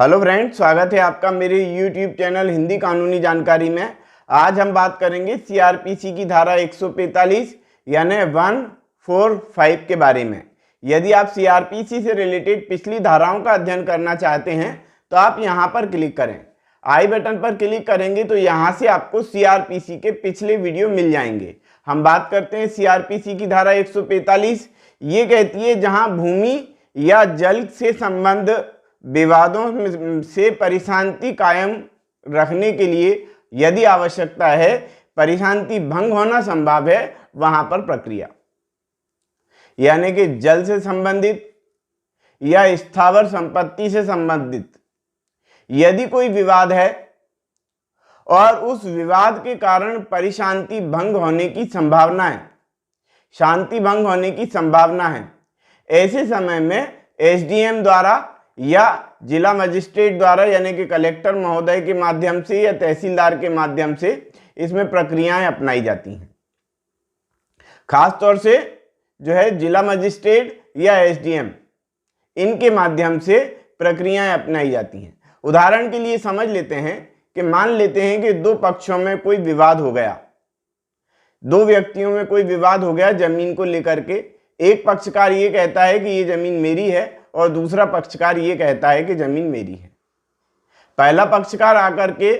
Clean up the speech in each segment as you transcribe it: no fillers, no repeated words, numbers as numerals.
Hello friends, स्वागत है आपका मेरे YouTube चैनल हिंदी कानूनी जानकारी में। आज हम बात करेंगे सीआरपीसी की धारा 145 यानी 145 के बारे में। यदि आप सीआरपीसी से रिलेटेड पिछली धाराओं का अध्ययन करना चाहते हैं तो आप यहां पर क्लिक करें। आई बटन पर क्लिक करेंगे तो यहां से आपको सीआरपीसी के पिछले वीडियो मिल जाएंगे। हम बात करते हैं सीआरपीसी की धारा 145। ये कहती है जहां भूमि या जल से संबंध विवादों से परिशांति कायम रखने के लिए यदि आवश्यकता है, परिशांति भंग होना संभव है, वहां पर प्रक्रिया यानी कि जल से संबंधित या स्थावर संपत्ति से संबंधित यदि कोई विवाद है और उस विवाद के कारण परिशांति भंग होने की संभावना है, शांति भंग होने की संभावना है, ऐसे समय में एसडीएम द्वारा या जिला मजिस्ट्रेट द्वारा यानी कि कलेक्टर महोदय के माध्यम से या तहसीलदार के माध्यम से इसमें प्रक्रियाएं अपनाई जाती हैं। खास तौर से जो है जिला मजिस्ट्रेट या एसडीएम, इनके माध्यम से प्रक्रियाएं अपनाई जाती हैं। उदाहरण के लिए समझ लेते हैं कि मान लेते हैं कि दो पक्षों में कोई विवाद हो गया, दो व्यक्तियों में कोई विवाद हो गया जमीन को लेकर के। एक पक्षकार ये कहता है कि ये जमीन मेरी है और दूसरा पक्षकार ये कहता है कि जमीन मेरी है। पहला पक्षकार आकर के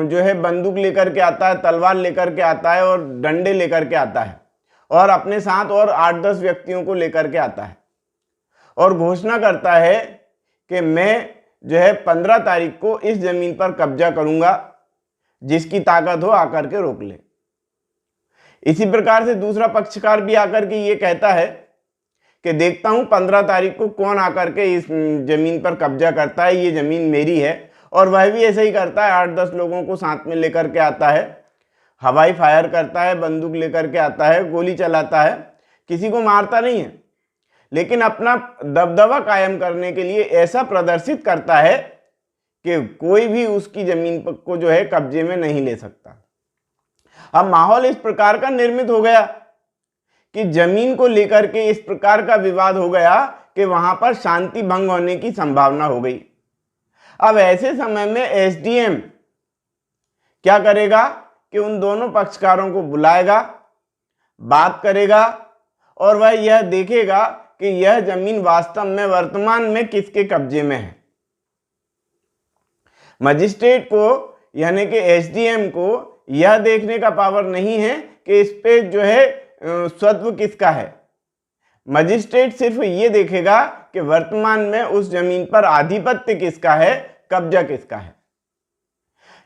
जो है बंदूक लेकर के आता है, तलवार लेकर के आता है और डंडे लेकर के आता है और अपने साथ और 8-10 व्यक्तियों को लेकर के आता है और घोषणा करता है कि मैं जो है 15 तारीख को इस जमीन पर कब्जा करूंगा, जिसकी ताकत हो आकर के रोक ले। इसी प्रकार से दूसरा पक्षकार भी आकर के ये कहता है कि देखता हूं 15 तारीख को कौन आकर के इस जमीन पर कब्जा करता है, ये जमीन मेरी है। और वह भी ऐसे ही करता है, 8-10 लोगों को साथ में लेकर के आता है, हवाई फायर करता है, बंदूक लेकर के आता है, गोली चलाता है, किसी को मारता नहीं है, लेकिन अपना दबदबा कायम करने के लिए ऐसा प्रदर्शित करता है कि कोई भी उसकी जमीन को जो है कब्जे में नहीं ले सकता। अब माहौल इस प्रकार का निर्मित हो गया कि जमीन को लेकर के इस प्रकार का विवाद हो गया कि वहां पर शांति भंग होने की संभावना हो गई। अब ऐसे समय में एसडीएम क्या करेगा कि उन दोनों पक्षकारों को बुलाएगा, बात करेगा और वह यह देखेगा कि यह जमीन वास्तव में वर्तमान में किसके कब्जे में है। मजिस्ट्रेट को यानी कि एसडीएम को यह देखने का पावर नहीं है कि इस पे जो है स्वत्व किसका है। मजिस्ट्रेट सिर्फ ये देखेगा कि वर्तमान में उस जमीन पर आधिपत्य किसका है, कब्जा किसका है।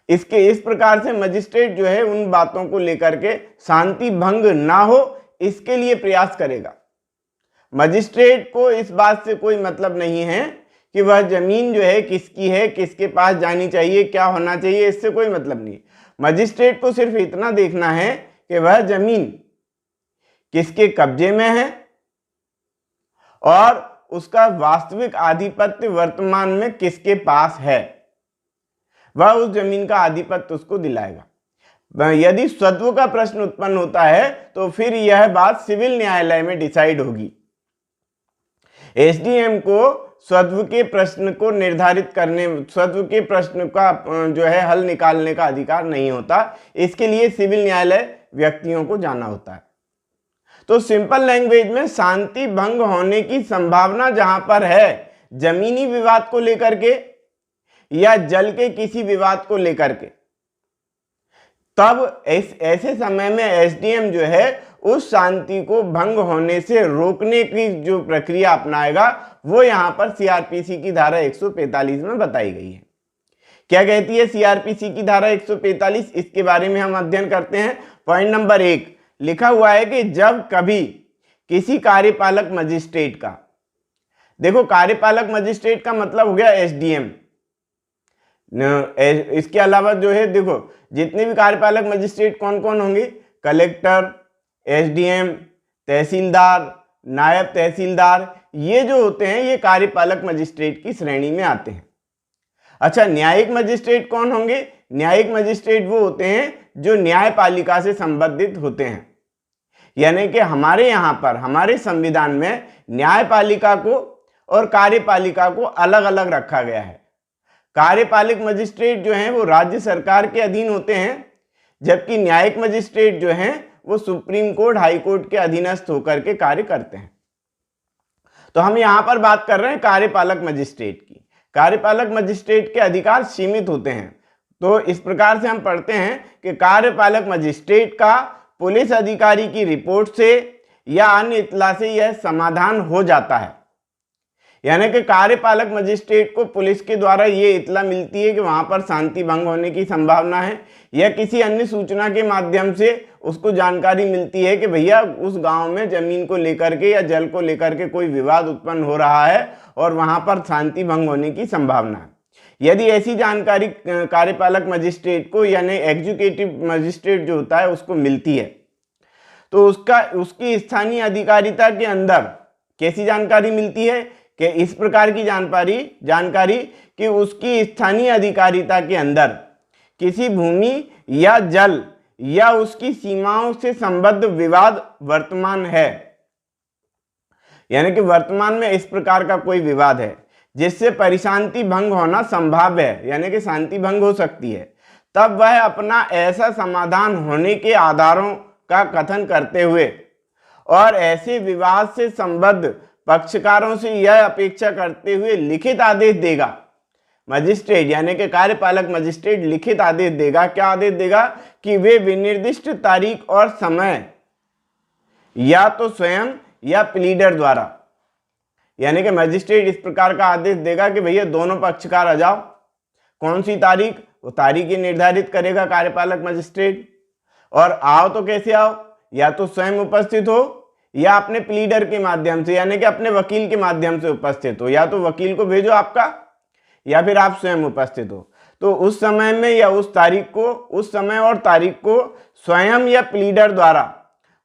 इस प्रकार से मजिस्ट्रेट जो है उन बातों को लेकर के शांति भंग ना हो इसके लिए प्रयास करेगा। मजिस्ट्रेट को इस बात से कोई मतलब नहीं है कि वह जमीन जो है किसकी है, किसके पास जानी चाहिए, क्या होना चाहिए, इससे कोई मतलब नहीं। मजिस्ट्रेट को सिर्फ इतना देखना है कि वह जमीन किसके कब्जे में है और उसका वास्तविक आधिपत्य वर्तमान में किसके पास है, वह उस जमीन का आधिपत्य उसको दिलाएगा। यदि स्वत्व का प्रश्न उत्पन्न होता है तो फिर यह बात सिविल न्यायालय में डिसाइड होगी। एसडीएम को स्वत्व के प्रश्न को निर्धारित करने, स्वत्व के प्रश्न का जो है हल निकालने का अधिकार नहीं होता। इसके लिए सिविल न्यायालय व्यक्तियों को जाना होता है। तो सिंपल लैंग्वेज में शांति भंग होने की संभावना जहां पर है, जमीनी विवाद को लेकर के या जल के किसी विवाद को लेकर के, तब ऐसे समय में एसडीएम जो है उस शांति को भंग होने से रोकने की जो प्रक्रिया अपनाएगा वो यहां पर सीआरपीसी की धारा 145 में बताई गई है। क्या कहती है सीआरपीसी की धारा 145, इसके बारे में हम अध्ययन करते हैं। पॉइंट नंबर 1 लिखा हुआ है कि जब कभी किसी कार्यपालक मजिस्ट्रेट का, देखो कार्यपालक मजिस्ट्रेट का मतलब हो गया एसडीएम, इसके अलावा जो है देखो जितने भी कार्यपालक मजिस्ट्रेट कौन कौन होंगे, कलेक्टर, एसडीएम, तहसीलदार, नायब तहसीलदार, ये जो होते हैं ये कार्यपालक मजिस्ट्रेट की श्रेणी में आते हैं। अच्छा, न्यायिक मजिस्ट्रेट कौन होंगे? न्यायिक मजिस्ट्रेट वो होते हैं जो न्यायपालिका से संबंधित होते हैं। यानी कि हमारे यहाँ पर हमारे संविधान में न्यायपालिका को और कार्यपालिका को अलग अलग रखा गया है। कार्यपालक मजिस्ट्रेट जो हैं वो राज्य सरकार के अधीन होते हैं, जबकि न्यायिक मजिस्ट्रेट जो हैं वो सुप्रीम कोर्ट, हाई कोर्ट के अधीनस्थ होकर के कार्य करते हैं। तो हम यहाँ पर बात कर रहे हैं कार्यपालक मजिस्ट्रेट की। कार्यपालक मजिस्ट्रेट के अधिकार सीमित होते हैं। तो इस प्रकार से हम पढ़ते हैं कि कार्यपालक मजिस्ट्रेट का पुलिस अधिकारी की रिपोर्ट से या अन्य इत्तला से यह समाधान हो जाता है। यानी कि कार्यपालक मजिस्ट्रेट को पुलिस के द्वारा ये इत्तला मिलती है कि वहां पर शांति भंग होने की संभावना है, या किसी अन्य सूचना के माध्यम से उसको जानकारी मिलती है कि भैया उस गांव में जमीन को लेकर के या जल को लेकर के कोई विवाद उत्पन्न हो रहा है और वहां पर शांति भंग होने की संभावना है। यदि ऐसी जानकारी कार्यपालक मजिस्ट्रेट को यानी एग्जीक्यूटिव मजिस्ट्रेट जो होता है उसको मिलती है, तो उसकी स्थानीय अधिकारिता के अंदर कैसी जानकारी मिलती है कि इस प्रकार की जानकारी कि उसकी स्थानीय अधिकारिता के अंदर किसी भूमि या जल या उसकी सीमाओं से संबद्ध विवाद वर्तमान है, यानी कि वर्तमान में इस प्रकार का कोई विवाद है जिससे परिशांति भंग होना संभव है, यानी कि शांति भंग हो सकती है, तब वह अपना ऐसा समाधान होने के आधारों का कथन करते हुए और ऐसे विवाद से संबद्ध पक्षकारों से यह अपेक्षा करते हुए लिखित आदेश देगा। मजिस्ट्रेट यानी कि कार्यपालक मजिस्ट्रेट लिखित आदेश देगा। क्या आदेश देगा? कि वे विनिर्दिष्ट तारीख और समय या तो स्वयं या प्लीडर द्वारा, यानी कि मजिस्ट्रेट इस प्रकार का आदेश देगा कि भैया दोनों पक्षकार आ जाओ। कौन सी तारीख? वो तारीख ही निर्धारित करेगा कार्यपालक मजिस्ट्रेट। और आओ तो कैसे आओ? या तो स्वयं उपस्थित हो या अपने प्लीडर के माध्यम से, यानी कि अपने वकील के माध्यम से उपस्थित हो। या तो वकील को भेजो आपका, या फिर आप स्वयं उपस्थित हो। तो उस समय में या उस तारीख को, उस समय और तारीख को स्वयं या प्लीडर द्वारा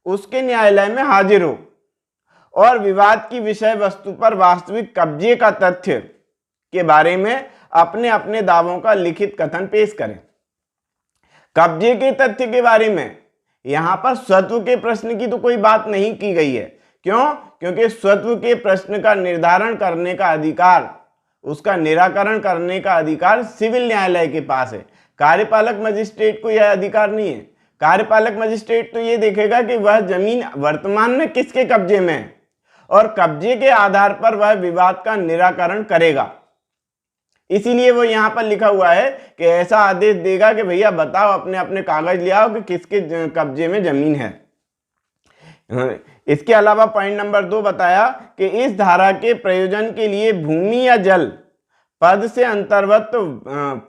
उसके न्यायालय में हाजिर हो और विवाद की विषय वस्तु पर वास्तविक कब्जे का तथ्य के बारे में अपने अपने दावों का लिखित कथन पेश करें। कब्जे के तथ्य के बारे में यहां पर स्वत्व के प्रश्न की तो कोई बात नहीं की गई है। क्यों? क्योंकि स्वत्व के प्रश्न का निर्धारण करने का अधिकार, उसका निराकरण करने का अधिकार सिविल न्यायालय के पास है। कार्यपालक मजिस्ट्रेट को यह अधिकार नहीं है। कार्यपालक मजिस्ट्रेट तो ये देखेगा कि वह जमीन वर्तमान में किसके कब्जे में है और कब्जे के आधार पर वह विवाद का निराकरण करेगा। इसीलिए वो यहाँ पर लिखा हुआ है कि ऐसा आदेश देगा कि भैया बताओ, अपने अपने कागज ले आओ कि किसके कब्जे में जमीन है। इसके अलावा पॉइंट नंबर 2 बताया कि इस धारा के प्रयोजन के लिए भूमि या जल पद से अंतर्गत, तो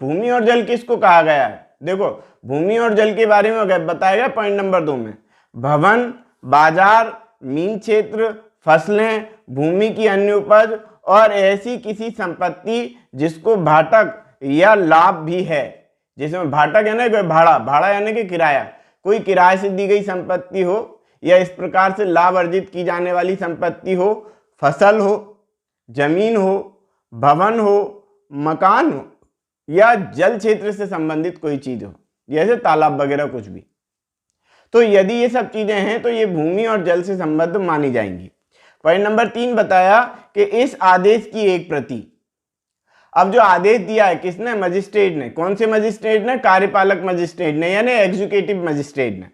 भूमि और जल किसको कहा गया है? देखो, भूमि और जल के बारे में बताया गया पॉइंट नंबर 2 में। भवन, बाजार, मीन क्षेत्र, फसलें, भूमि की अन्य उपज और ऐसी किसी संपत्ति जिसको भाटक या लाभ भी है, जिसमें भाटक है ना, भाड़ा यानी कि किराया, कोई किराए से दी गई संपत्ति हो या इस प्रकार से लाभ अर्जित की जाने वाली संपत्ति हो, फसल हो, जमीन हो, भवन हो, मकान हो या जल क्षेत्र से संबंधित कोई चीज हो, जैसे तालाब वगैरह कुछ भी। तो यदि ये सब चीजें हैं तो ये भूमि और जल से संबद्ध मानी जाएंगी। पॉइंट नंबर 3 बताया कि इस आदेश की एक प्रति, अब जो आदेश दिया है किसने? मजिस्ट्रेट ने। कौन से मजिस्ट्रेट ने? कार्यपालक मजिस्ट्रेट ने, यानी एग्जीक्यूटिव मजिस्ट्रेट ने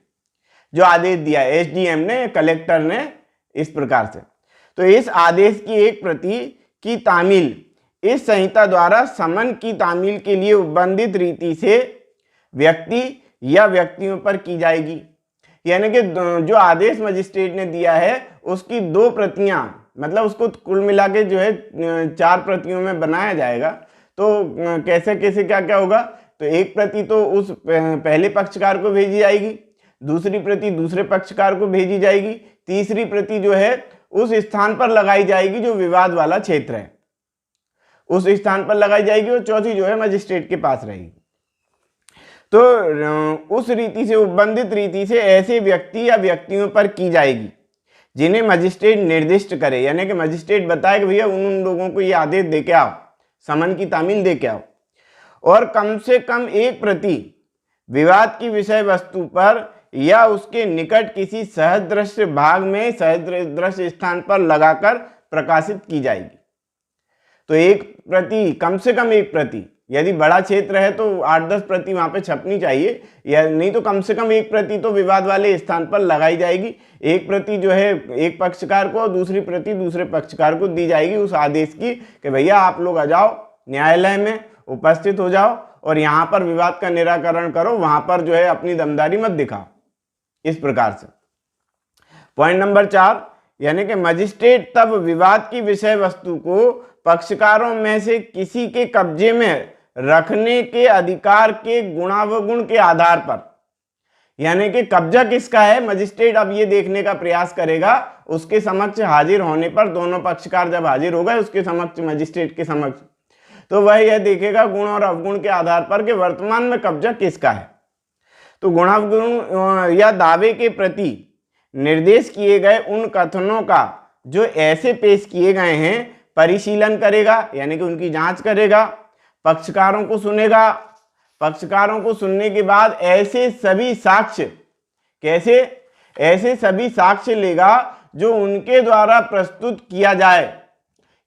जो आदेश दिया है, एसडीएम ने, कलेक्टर ने, इस प्रकार से। तो इस आदेश की एक प्रति की तामील इस संहिता द्वारा समन की तामील के लिए उपबंधित रीति से व्यक्ति या व्यक्तियों पर की जाएगी। यानी कि जो आदेश मजिस्ट्रेट ने दिया है उसकी 2 प्रतियां, मतलब उसको कुल मिला के जो है 4 प्रतियों में बनाया जाएगा। तो कैसे कैसे क्या क्या होगा? तो एक प्रति तो उस पहले पक्षकार को भेजी जाएगी, दूसरी प्रति दूसरे पक्षकार को भेजी जाएगी, तीसरी प्रति जो है उस स्थान पर लगाई जाएगी जो विवाद वाला क्षेत्र है, उस स्थान पर लगाई जाएगी, और चौथी जो है मजिस्ट्रेट के पास रहेगी। तो उस रीति से, उपबंधित रीति से ऐसे व्यक्ति या व्यक्तियों पर की जाएगी जिन्हें मजिस्ट्रेट निर्दिष्ट करे, यानी कि मजिस्ट्रेट बताए कि भैया उन लोगों को ये आदेश दे के आओ, समन की तामील दे के आओ, और कम से कम एक प्रति विवाद की विषय वस्तु पर या उसके निकट किसी सहदृश्य भाग में सहदृश्य स्थान पर लगाकर प्रकाशित की जाएगी। तो एक प्रति, कम से कम एक प्रति, यदि बड़ा क्षेत्र है तो 8-10 प्रति वहां पे छपनी चाहिए, या नहीं तो कम से कम 1 प्रति तो विवाद वाले स्थान पर लगाई जाएगी। 1 प्रति जो है एक पक्षकार को और दूसरी प्रति दूसरे पक्षकार को दी जाएगी उस आदेश की कि भैया आप लोग आ जाओ, न्यायालय में उपस्थित हो जाओ और यहाँ पर विवाद का निराकरण करो, वहां पर जो है अपनी दमदारी मत दिखाओ। इस प्रकार से पॉइंट नंबर 4, यानी कि मजिस्ट्रेट तब विवाद की विषय वस्तु को पक्षकारों में से किसी के कब्जे में रखने के अधिकार के गुणावगुण के आधार पर, यानी कि कब्जा किसका है, मजिस्ट्रेट अब ये देखने का प्रयास करेगा उसके समक्ष हाजिर होने पर, दोनों पक्षकार जब हाजिर हो गए उसके समक्ष, मजिस्ट्रेट के समक्ष, तो वह यह देखेगा गुण और अवगुण के आधार पर कि वर्तमान में कब्जा किसका है। तो गुणावगुण या दावे के प्रति निर्देश किए गए उन कथनों का जो ऐसे पेश किए गए हैं परिशीलन करेगा, यानी कि उनकी जांच करेगा, पक्षकारों को सुनेगा, पक्षकारों को सुनने के बाद ऐसे सभी साक्ष्य, कैसे, ऐसे सभी साक्ष्य लेगा जो उनके द्वारा प्रस्तुत किया जाए,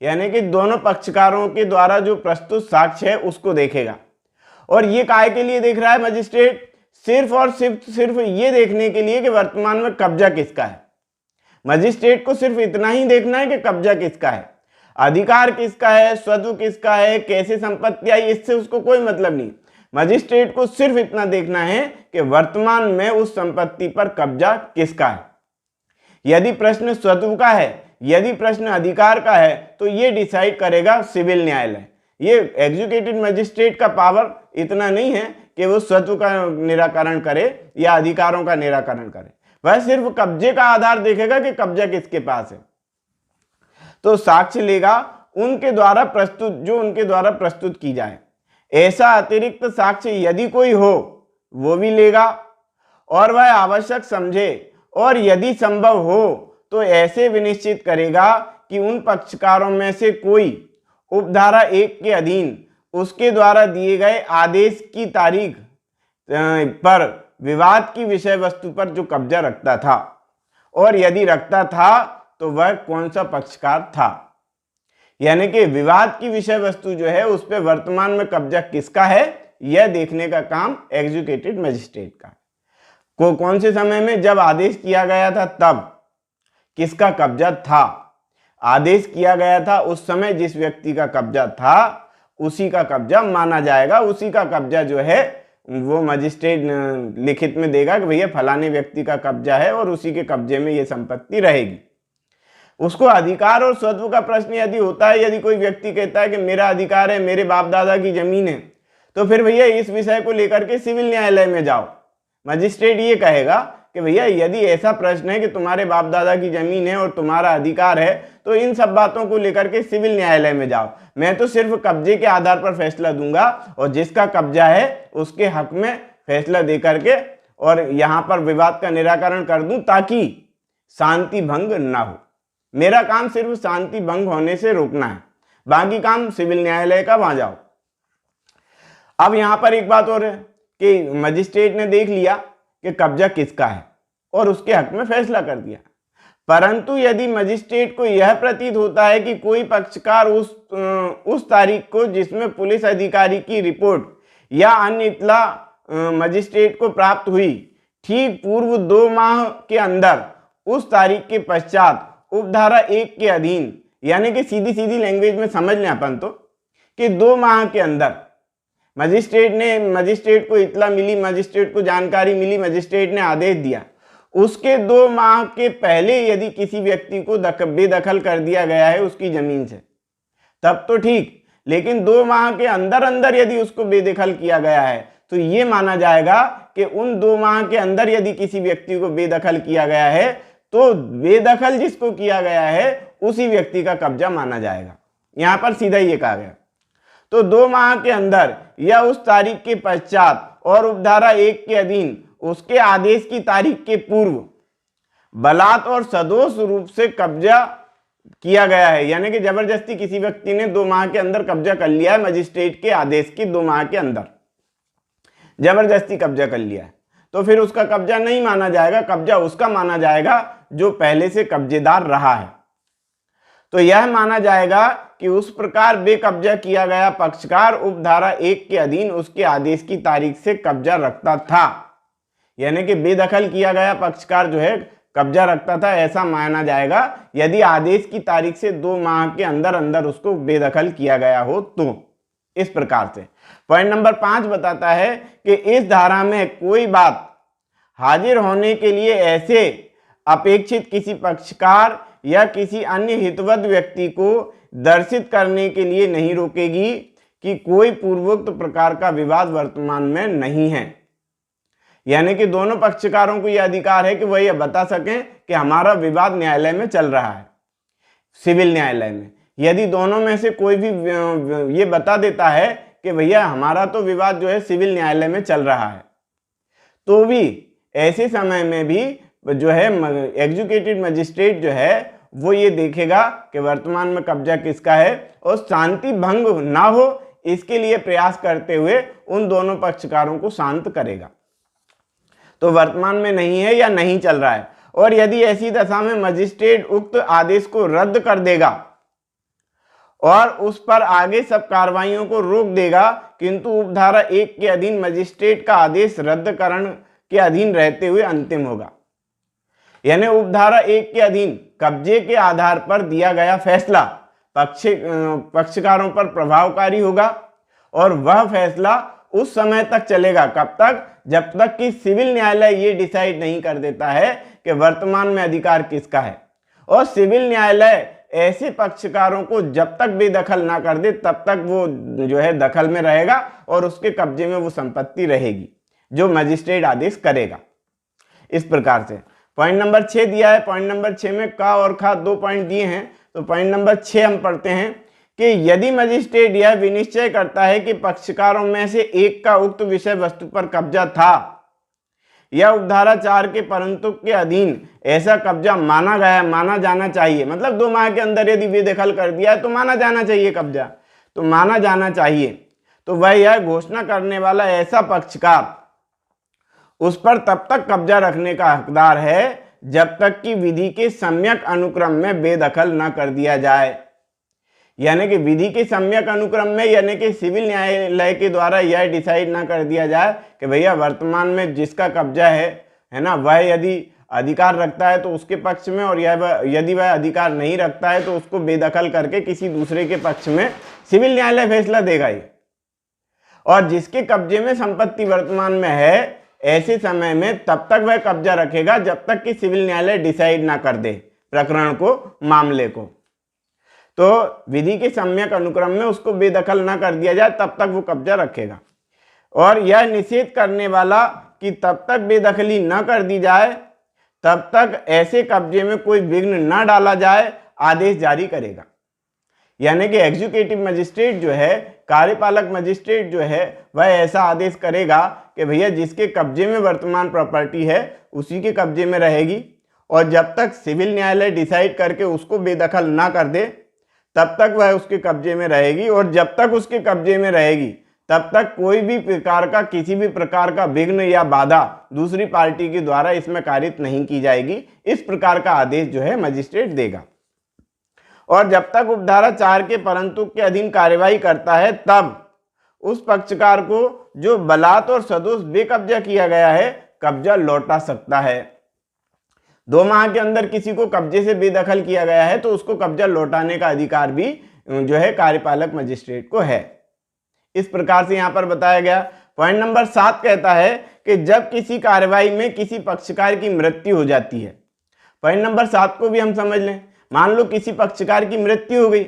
यानी कि दोनों पक्षकारों के द्वारा जो प्रस्तुत साक्ष्य है उसको देखेगा। और ये काहे के लिए देख रहा है मजिस्ट्रेट, सिर्फ और सिर्फ ये देखने के लिए कि वर्तमान में कब्जा किसका है। मजिस्ट्रेट को सिर्फ इतना ही देखना है कि कब्जा किसका है, अधिकार किसका है, स्वत्व किसका है, कैसे संपत्ति आई, इससे उसको कोई मतलब नहीं। मजिस्ट्रेट को सिर्फ इतना देखना है कि वर्तमान में उस संपत्ति पर कब्जा किसका है। यदि प्रश्न स्वत्व का है, यदि प्रश्न अधिकार का है, तो ये डिसाइड करेगा सिविल न्यायालय। ये एग्जीक्यूटिव मजिस्ट्रेट का पावर इतना नहीं है कि वो स्वत्व का निराकरण करे या अधिकारों का निराकरण करे, वह सिर्फ कब्जे का आधार देखेगा कि कब्जा किसके पास है। तो साक्ष्य लेगा उनके द्वारा प्रस्तुत, जो उनके द्वारा प्रस्तुत की जाए। ऐसा अतिरिक्त साक्ष्य यदि कोई हो वो भी लेगा और वह आवश्यक समझे, और यदि संभव हो तो ऐसे विनिश्चित करेगा कि उन पक्षकारों में से कोई उपधारा 1 के अधीन उसके द्वारा दिए गए आदेश की तारीख पर विवाद की विषय वस्तु पर जो कब्जा रखता था, और यदि रखता था तो वह कौन सा पक्षकार था। यानी कि विवाद की विषय वस्तु जो है उस पर वर्तमान में कब्जा किसका है, यह देखने का काम एग्जीक्यूटिव मजिस्ट्रेट का को कौन से समय में, जब आदेश किया गया था तब किसका कब्जा था। आदेश किया गया था उस समय जिस व्यक्ति का कब्जा था उसी का कब्जा माना जाएगा, उसी का कब्जा जो है वो मजिस्ट्रेट लिखित में देगा कि भैया फलाने व्यक्ति का कब्जा है और उसी के कब्जे में ये संपत्ति रहेगी। उसको अधिकार और स्वत्व का प्रश्न यदि होता है, यदि कोई व्यक्ति कहता है कि मेरा अधिकार है, मेरे बाप दादा की जमीन है, तो फिर भैया इस विषय को लेकर के सिविल न्यायालय में जाओ। मजिस्ट्रेट ये कहेगा कि भैया यदि ऐसा प्रश्न है कि तुम्हारे बाप दादा की जमीन है और तुम्हारा अधिकार है, तो इन सब बातों को लेकर के सिविल न्यायालय में जाओ। मैं तो सिर्फ कब्जे के आधार पर फैसला दूंगा और जिसका कब्जा है उसके हक में फैसला दे करके और यहाँ पर विवाद का निराकरण कर दूं ताकि शांति भंग ना हो। मेरा काम सिर्फ शांति भंग होने से रोकना है, बाकी काम सिविल न्यायालय का, वहां जाओ। अब यहां पर एक बात और है कि मजिस्ट्रेट ने देख लिया कि कब्जा किसका है और उसके हक में फैसला कर दिया, परंतु यदि मजिस्ट्रेट को यह प्रतीत होता है कि कोई पक्षकार उस तारीख को जिसमें पुलिस अधिकारी की रिपोर्ट या अन्य इत्तला मजिस्ट्रेट को प्राप्त हुई, ठीक पूर्व 2 माह के अंदर उस तारीख के पश्चात उपधारा 1 के अधीन, यानी कि सीधी सीधी लैंग्वेज में समझ लें अपन तो कि 2 माह के अंदर मजिस्ट्रेट को इत्तला मिली, मजिस्ट्रेट को जानकारी मिली, मजिस्ट्रेट ने आदेश दिया, उसके 2 माह के पहले यदि किसी व्यक्ति को बेदखल कर दिया गया है उसकी जमीन से तब तो ठीक, लेकिन 2 माह के अंदर अंदर यदि उसको बेदखल किया गया है तो ये माना जाएगा कि उन 2 माह के अंदर यदि किसी व्यक्ति को बेदखल किया गया है तो बेदखल जिसको किया गया है उसी व्यक्ति का कब्जा माना जाएगा। यहां पर सीधा ये कहा गया। तो 2 माह के अंदर या उस तारीख के पश्चात और उपधारा 1 के अधीन उसके आदेश की तारीख के पूर्व बलात् और सदोष रूप से कब्जा किया गया है, यानी कि जबरदस्ती किसी व्यक्ति ने 2 माह के अंदर कब्जा कर लिया है, मजिस्ट्रेट के आदेश के 2 माह के अंदर जबरदस्ती कब्जा कर लिया है, तो फिर उसका कब्जा नहीं माना जाएगा, कब्जा उसका माना जाएगा जो पहले से कब्जेदार रहा है। तो यह माना जाएगा कि उस प्रकार बेकब्जा किया गया पक्षकार उपधारा 1 के अधीन उसके आदेश की तारीख से कब्जा रखता था। यानी कि बेदखल किया गया पक्षकार जो है कब्जा रखता था, ऐसा माना जाएगा यदि आदेश की तारीख से 2 माह के अंदर अंदर उसको बेदखल किया गया हो तो। इस प्रकार से पॉइंट नंबर 5 बताता है कि इस धारा में कोई बात हाजिर होने के लिए ऐसे अपेक्षित किसी पक्षकार या किसी अन्य हितवद व्यक्ति को दर्शित करने के लिए नहीं रोकेगी कि कोई पूर्वोक्त प्रकार का विवाद वर्तमान में नहीं है। यानी कि दोनों पक्षकारों को यह अधिकार है कि वह यह बता सकें कि हमारा विवाद न्यायालय में चल रहा है, सिविल न्यायालय में। यदि दोनों में से कोई भी ये बता देता है कि भैया हमारा तो विवाद जो है सिविल न्यायालय में चल रहा है, तो भी ऐसे समय में भी जो है एग्जीक्यूटिव मजिस्ट्रेट जो है वो ये देखेगा कि वर्तमान में कब्जा किसका है और शांति भंग ना हो इसके लिए प्रयास करते हुए उन दोनों पक्षकारों को शांत करेगा। तो वर्तमान में नहीं है या नहीं चल रहा है, और यदि ऐसी दशा में मजिस्ट्रेट उक्त आदेश को रद्द कर देगा और उस पर आगे सब कार्रवाइयों को रोक देगा, किंतु उपधारा 1 के अधीन मजिस्ट्रेट का आदेश रद्दकरण के अधीन रहते हुए अंतिम होगा। यानी उपधारा 1 के अधीन कब्जे के आधार पर दिया गया फैसला पक्षकारों पर प्रभावकारी होगा और वह फैसला उस समय तक चलेगा, कब तक? जब तक कि सिविल न्यायालय ये डिसाइड नहीं कर देता है कि वर्तमान में अधिकार किसका है। और सिविल न्यायालय ऐसे पक्षकारों को जब तक बेदखल ना कर दे तब तक वो जो है दखल में रहेगा और उसके कब्जे में वो संपत्ति रहेगी जो मजिस्ट्रेट आदेश करेगा। इस प्रकार से पॉइंट नंबर 6 दिया है। पॉइंट नंबर 6 में का और खा 2 पॉइंट दिए हैं। तो पॉइंट नंबर 6 हम पढ़ते हैं कि यदि मजिस्ट्रेट यह विनिश्चय करता है कि पक्षकारों में से एक का उक्त विषय वस्तु पर कब्जा था या उपधारा 4 के परंतु के अधीन ऐसा कब्जा माना जाना चाहिए, मतलब 2 माह के अंदर यदि बेदखल कर दिया है तो माना जाना चाहिए कब्जा, तो माना जाना चाहिए, तो वह यह घोषणा करने वाला ऐसा पक्षकार उस पर तब तक कब्जा रखने का हकदार है जब तक कि विधि के सम्यक अनुक्रम में बेदखल न कर दिया जाए। यानी कि विधि के सम्यक अनुक्रम में, यानी कि सिविल न्यायालय के द्वारा यह डिसाइड ना कर दिया जाए कि भैया वर्तमान में जिसका कब्जा है ना, वह यदि अधिकार रखता है तो उसके पक्ष में, और यदि वह अधिकार नहीं रखता है तो उसको बेदखल करके किसी दूसरे के पक्ष में सिविल न्यायालय फैसला देगा ये। और जिसके कब्जे में संपत्ति वर्तमान में है ऐसे समय में तब तक वह कब्जा रखेगा जब तक कि सिविल न्यायालय डिसाइड ना कर दे प्रकरण को, मामले को। तो विधि के सम्यक अनुक्रम में उसको बेदखल ना कर दिया जाए तब तक वो कब्जा रखेगा। और यह निषेध करने वाला कि तब तक बेदखली न कर दी जाए तब तक ऐसे कब्जे में कोई विघ्न न डाला जाए आदेश जारी करेगा। यानी कि एग्जीक्यूटिव मजिस्ट्रेट जो है, कार्यपालक मजिस्ट्रेट जो है, वह ऐसा आदेश करेगा कि भैया जिसके कब्जे में वर्तमान प्रॉपर्टी है उसी के कब्जे में रहेगी, और जब तक सिविल न्यायालय डिसाइड करके उसको बेदखल ना कर दे तब तक वह उसके कब्जे में रहेगी, और जब तक उसके कब्जे में रहेगी तब तक कोई भी प्रकार का, किसी भी प्रकार का विघ्न या बाधा दूसरी पार्टी के द्वारा इसमें कारित नहीं की जाएगी। इस प्रकार का आदेश जो है मजिस्ट्रेट देगा। और जब तक उपधारा 4 के परंतु के अधीन कार्यवाही करता है तब उस पक्षकार को जो बलात् और सदोष बेकब्जा किया गया है कब्जा लौटा सकता है। 2 माह के अंदर किसी को कब्जे से बेदखल किया गया है तो उसको कब्जा लौटाने का अधिकार भी जो है कार्यपालक मजिस्ट्रेट को है। इस प्रकार से यहाँ पर बताया गया। पॉइंट नंबर 7 कहता है कि जब किसी कार्यवाही में किसी पक्षकार की मृत्यु हो जाती है। पॉइंट नंबर 7 को भी हम समझ लें। मान लो किसी पक्षकार की मृत्यु हो गई,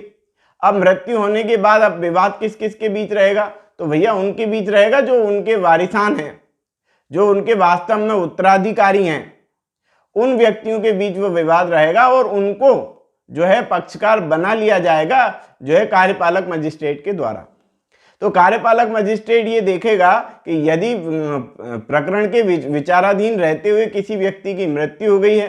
अब मृत्यु होने के बाद अब विवाद किस किस के बीच रहेगा? तो भैया उनके बीच रहेगा जो उनके वारिसान हैं, जो उनके वास्तव में उत्तराधिकारी हैं, उन व्यक्तियों के बीच वो विवाद रहेगा और उनको जो है पक्षकार बना लिया जाएगा जो है कार्यपालक मजिस्ट्रेट के द्वारा। तो कार्यपालक मजिस्ट्रेट ये देखेगा कि यदि प्रकरण के विचाराधीन रहते हुए किसी व्यक्ति की मृत्यु हो गई है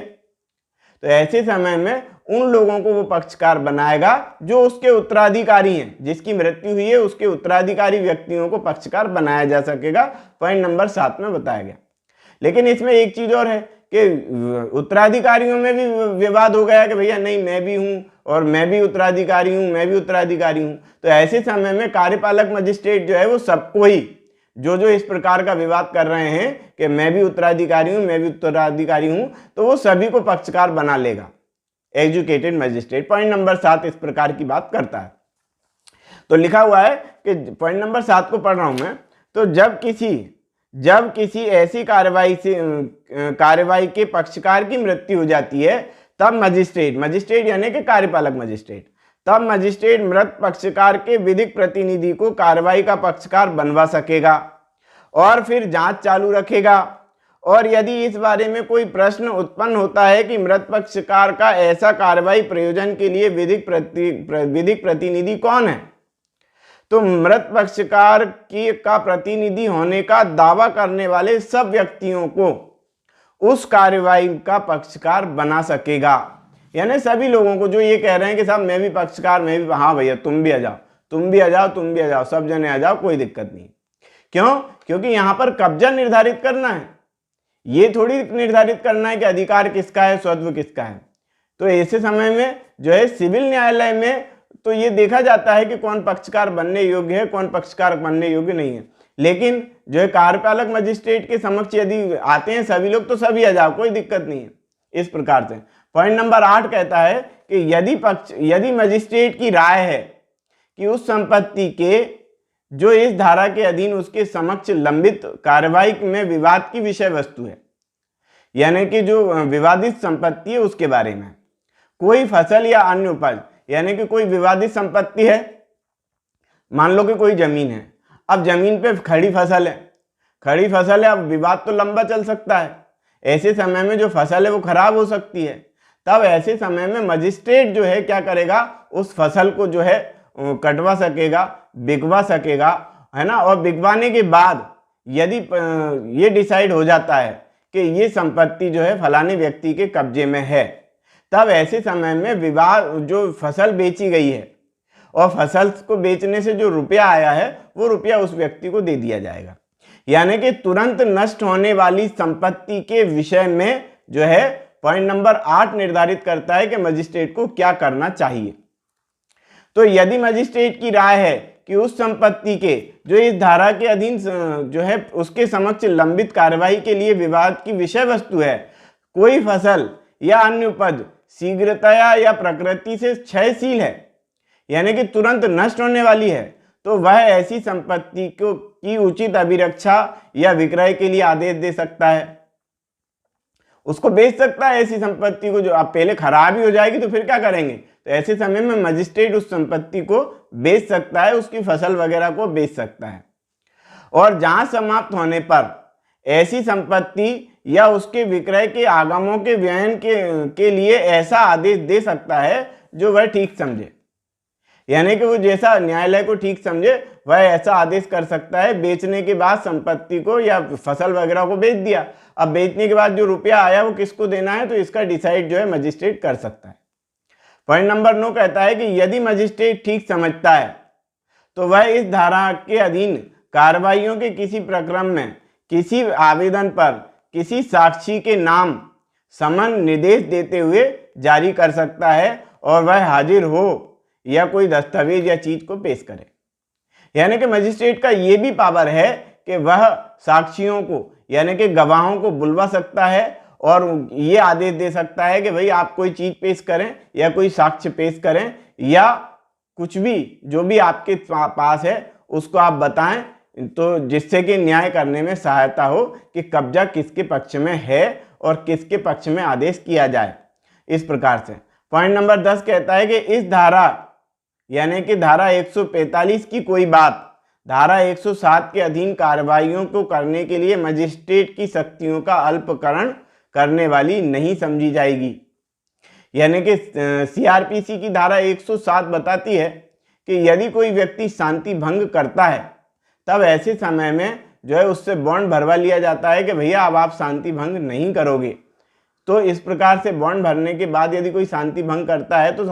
तो ऐसे समय में उन लोगों को वो पक्षकार बनाएगा जो उसके उत्तराधिकारी हैं, जिसकी मृत्यु हुई है उसके उत्तराधिकारी व्यक्तियों को पक्षकार बनाया जा सकेगा। पॉइंट नंबर 7 में बताया गया। लेकिन इसमें एक चीज और है कि उत्तराधिकारियों में भी विवाद हो गया कि भैया नहीं मैं भी हूं और मैं भी उत्तराधिकारी हूं, मैं भी उत्तराधिकारी हूं। तो ऐसे समय में कार्यपालक मजिस्ट्रेट जो है वो सबको ही जो इस प्रकार का विवाद कर रहे हैं कि मैं भी उत्तराधिकारी हूं, मैं भी उत्तराधिकारी हूं, तो वो सभी को पक्षकार बना लेगा एजुकेटेड मजिस्ट्रेट। पॉइंट नंबर 7 इस प्रकार की बात करता है। तो लिखा हुआ है कि पॉइंट नंबर 7 को पढ़ रहा हूं मैं। तो जब किसी ऐसी कार्यवाही के पक्षकार की मृत्यु हो जाती है तब मजिस्ट्रेट यानी कि कार्यपालक मजिस्ट्रेट, तब मजिस्ट्रेट मृत पक्षकार के विधिक प्रतिनिधि को कार्रवाई का पक्षकार बनवा सकेगा और फिर जांच चालू रखेगा। और यदि इस बारे में कोई प्रश्न उत्पन्न होता है कि मृत पक्षकार का ऐसा कार्रवाई प्रयोजन के लिए विधिक प्रतिनिधि कौन है, तो मृत पक्षकार का प्रतिनिधि होने का दावा करने वाले सब व्यक्तियों को उस कार्रवाई का पक्षकार बना सकेगा। यानी सभी लोगों को जो ये कह रहे हैं कि साहब मैं भी पक्षकार, मैं भी, हाँ भैया तुम भी आ जाओ, तुम भी आ जाओ, तुम भी आ जाओ, सब जने आ जाओ, कोई दिक्कत नहीं। क्यों? क्योंकि यहां पर कब्जा निर्धारित करना है, ये थोड़ी निर्धारित करना है कि अधिकार किसका है, स्वत्व किसका है। तो ऐसे समय में जो है सिविल न्यायालय में तो ये देखा जाता है कि कौन पक्षकार बनने योग्य है, कौन पक्षकार बनने योग्य नहीं है। लेकिन जो है कार्यपालक मजिस्ट्रेट के समक्ष यदि आते हैं सभी लोग, तो सभी आ जाओ, कोई दिक्कत नहीं है। इस प्रकार से पॉइंट नंबर 8 कहता है कि यदि मजिस्ट्रेट की राय है कि उस संपत्ति के जो इस धारा के अधीन उसके समक्ष लंबित कार्रवाई में विवाद की विषय वस्तु है, यानी कि जो विवादित संपत्ति है उसके बारे में कोई फसल या अन्य उपज, यानी कि कोई विवादित संपत्ति है, मान लो कि कोई जमीन है, अब जमीन पे खड़ी फसल है, अब विवाद तो लंबा चल सकता है। ऐसे समय में जो फसल है वो खराब हो सकती है, तब ऐसे समय में मजिस्ट्रेट जो है क्या करेगा, उस फसल को जो है कटवा सकेगा, बिकवा सकेगा, है ना। और बिकवाने के बाद यदि ये डिसाइड हो जाता है कि ये संपत्ति जो है फलाने व्यक्ति के कब्जे में है, तब ऐसे समय में विवाद, जो फसल बेची गई है और फसल को बेचने से जो रुपया आया है वो रुपया उस व्यक्ति को दे दिया जाएगा। यानी कि तुरंत नष्ट होने वाली संपत्ति के विषय में जो है पॉइंट नंबर 8 निर्धारित करता है कि मजिस्ट्रेट को क्या करना चाहिए। तो यदि मजिस्ट्रेट की राय है कि उस संपत्ति के जो इस धारा के अधीन जो है उसके समक्ष लंबित कार्रवाई के लिए विवाद की विषय वस्तु है, कोई फसल या अन्य उपज शीघ्रतया या प्रकृति से क्षयशील है, यानी कि तुरंत नष्ट होने वाली है, तो वह ऐसी संपत्ति को की उचित अभिरक्षा या विक्रय के लिए आदेश दे सकता है, उसको बेच सकता है। ऐसी संपत्ति को जो आप पहले खराब ही हो जाएगी तो फिर क्या करेंगे, तो ऐसे समय में मजिस्ट्रेट उस संपत्ति को बेच सकता है, उसकी फसल वगैरह को बेच सकता है। और जांच समाप्त होने पर ऐसी संपत्ति या उसके विक्रय के आगमों के व्ययन के लिए ऐसा आदेश दे सकता है जो वह ठीक समझे, यानी कि वो जैसा न्यायालय को ठीक समझे वह ऐसा आदेश कर सकता है। बेचने के बाद संपत्ति को या फसल वगैरह को बेच दिया, अब बेचने के बाद जो रुपया आया वो किसको देना है, तो इसका डिसाइड जो है मजिस्ट्रेट कर सकता है। पॉइंट नंबर 9 कहता है कि यदि मजिस्ट्रेट ठीक समझता है तो वह इस धारा के अधीन कार्रवाइयों के किसी प्रक्रम में किसी आवेदन पर किसी साक्षी के नाम समन निर्देश देते हुए जारी कर सकता है और वह हाजिर हो या कोई दस्तावेज या चीज को पेश करे। यानी कि मजिस्ट्रेट का ये भी पावर है कि वह साक्षियों को यानी कि गवाहों को बुलवा सकता है और ये आदेश दे सकता है कि भाई आप कोई चीज पेश करें या कोई साक्ष्य पेश करें या कुछ भी जो भी आपके पास है उसको आप बताएं, तो जिससे कि न्याय करने में सहायता हो कि कब्जा किसके पक्ष में है और किसके पक्ष में आदेश किया जाए। इस प्रकार से पॉइंट नंबर 10 कहता है कि इस धारा यानी कि धारा 145 की कोई बात धारा 107 के अधीन कार्रवाइयों को करने के लिए मजिस्ट्रेट की शक्तियों का अल्पकरण करने वाली नहीं समझी जाएगी। यानी कि सीआरपीसी की धारा 107 बताती है कि यदि कोई व्यक्ति शांति भंग करता है तब ऐसे समय में जो है उससे बॉन्ड भरवा लिया जाता है कि भैया अब आप शांति भंग नहीं करोगे। तो इस प्रकार से बॉन्ड भरने के बाद यदि कोई शांति भंग करता है तो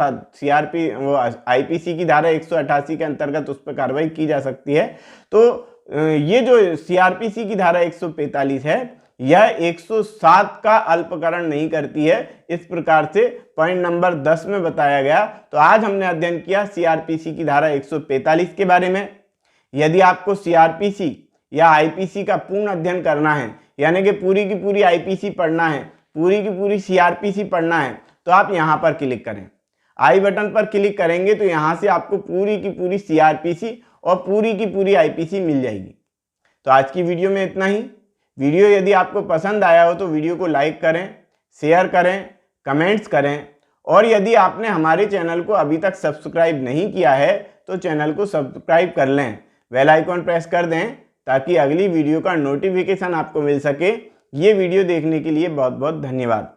आईपीसी की धारा 188 के अंतर्गत उस पर कार्रवाई की जा सकती है। तो ये जो सीआरपीसी की धारा 145 है यह 107 का अल्पकरण नहीं करती है। इस प्रकार से पॉइंट नंबर 10 में बताया गया। तो आज हमने अध्ययन किया सीआरपीसी की धारा 145 के बारे में। यदि आपको सीआरपीसी या आईपीसी का पूर्ण अध्ययन करना है, यानी कि पूरी की पूरी आईपीसी पढ़ना है, पूरी की पूरी सीआरपीसी पढ़ना है, तो आप यहाँ पर क्लिक करें। आई बटन पर क्लिक करेंगे तो यहाँ से आपको पूरी की पूरी सीआरपीसी और पूरी की पूरी आईपीसी मिल जाएगी। तो आज की वीडियो में इतना ही। वीडियो यदि आपको पसंद आया हो तो वीडियो को लाइक करें, शेयर करें, कमेंट्स करें, और यदि आपने हमारे चैनल को अभी तक सब्सक्राइब नहीं किया है तो चैनल को सब्सक्राइब कर लें, बेल आइकॉन प्रेस कर दें ताकि अगली वीडियो का नोटिफिकेशन आपको मिल सके। ये वीडियो देखने के लिए बहुत बहुत धन्यवाद।